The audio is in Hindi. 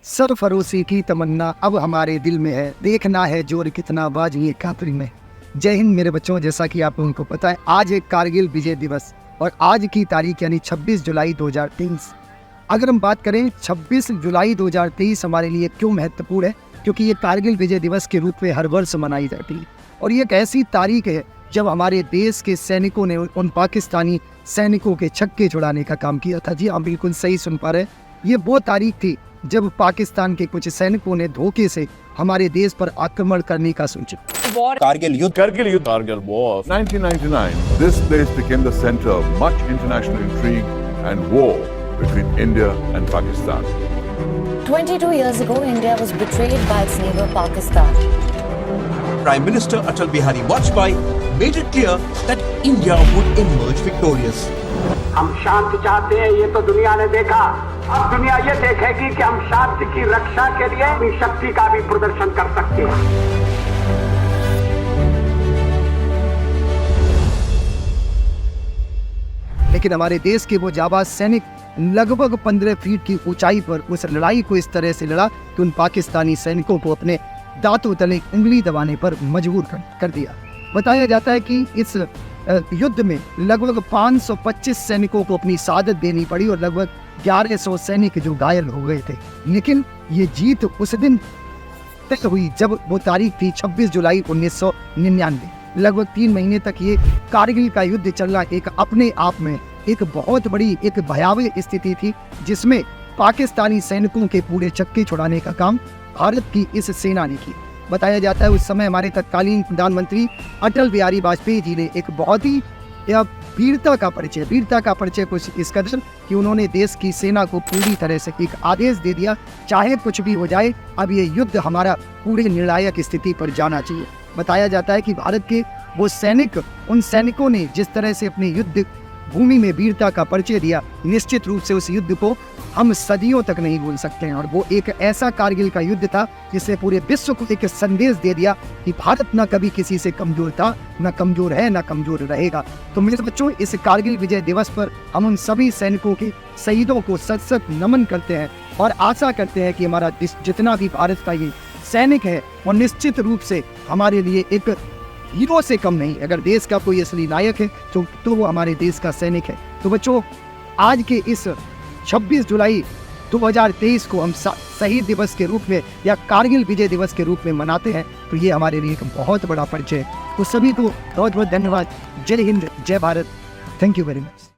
सरफरोशी की तमन्ना अब हमारे दिल में है, देखना है जोर कितना बाजी कातिल में। जय हिंद मेरे बच्चों, जैसा कि आप लोगों को पता है आज एक कारगिल विजय दिवस और आज की तारीख यानी 26 जुलाई 2023। अगर हम बात करें 26 जुलाई 2023 हमारे लिए क्यों महत्वपूर्ण है, क्योंकि ये कारगिल विजय दिवस के रूप में हर वर्ष मनाई जाती है और ये एक ऐसी तारीख है जब हमारे देश के सैनिकों ने उन पाकिस्तानी सैनिकों के छक्के छुड़ाने का काम किया था। जी आप बिल्कुल सही सुन पा रहे हैं, ये वो तारीख थी जब पाकिस्तान के कुछ सैनिकों ने धोखे से हमारे देश पर आक्रमण करने का सोचा। Kargil War of 1999. This place became the center of much international intrigue and war between India and Pakistan. 22 years ago, India was betrayed by its neighbor Pakistan. Prime Minister Atal Bihari Vajpayee made it clear that India would emerge victorious. हम शांति चाहते हैं, ये तो दुनिया ने देखा। अब दुनिया ये देखेगी कि हम शांति की रक्षा के लिए अपनी शक्ति का भी प्रदर्शन कर सकते हैं। लेकिन हमारे देश के वो जाबाज सैनिक लगभग 15 फीट की ऊंचाई पर उस लड़ाई को इस तरह से लड़ा कि उन पाकिस्तानी सैनिकों को अपने दांतों तले उंगली दबाने पर मजबूर कर दिया। बताया जाता है कि इस युद्ध में लगभग 525 सैनिकों को अपनी शहादत देनी पड़ी और लगभग 1100 सैनिक जो घायल हो गए थे। लेकिन ये जीत उस दिन तय हुई जब वो तारीख थी 26 जुलाई 1999। लगभग 3 महीने तक ये कारगिल का युद्ध चलना एक अपने आप में एक बहुत बड़ी एक भयावह स्थिति थी, जिसमें पाकिस्तानी सैनिकों के पूरे चक्के छुड़ाने का काम भारत की इस सेना ने किया। बताया जाता है उस समय हमारे तत्कालीन प्रधानमंत्री अटल बिहारी वाजपेयी जी ने एक बहुत ही वीरता का परिचय कुछ इस कदर कि उन्होंने देश की सेना को पूरी तरह से एक आदेश दे दिया, चाहे कुछ भी हो जाए अब ये युद्ध हमारा पूरे निर्णायक स्थिति पर जाना चाहिए। बताया जाता है कि भारत के वो सैनिक, उन सैनिकों ने जिस तरह से अपने युद्ध भूमि में वीरता का परिचय दिया, निश्चित रूप से उस युद्ध को हम सदियों तक नहीं भूल सकते हैं। और वो एक ऐसा कारगिल का युद्ध था जिससे पूरे विश्व को एक संदेश दे दिया कि भारत न कभी किसी से कमजोर था, न कमजोर है, न कमजोर रहेगा। तो मेरे बच्चों, इस कारगिल विजय दिवस पर हम उन सभी सैनिकों के शहीदों को सत नमन करते हैं और आशा करते हैं कि हमारा जितना भी भारत का ये सैनिक है वो निश्चित रूप से हमारे लिए एक हीरो से कम नहीं। अगर देश का कोई असली नायक है तो वो हमारे देश का सैनिक है। तो बच्चों, आज के इस 26 जुलाई 2023 को हम शहीद दिवस के रूप में या कारगिल विजय दिवस के रूप में मनाते हैं, तो ये हमारे लिए एक बहुत बड़ा परिचय है। तो सभी को बहुत बहुत धन्यवाद। जय हिंद, जय Bharat. Thank you very much.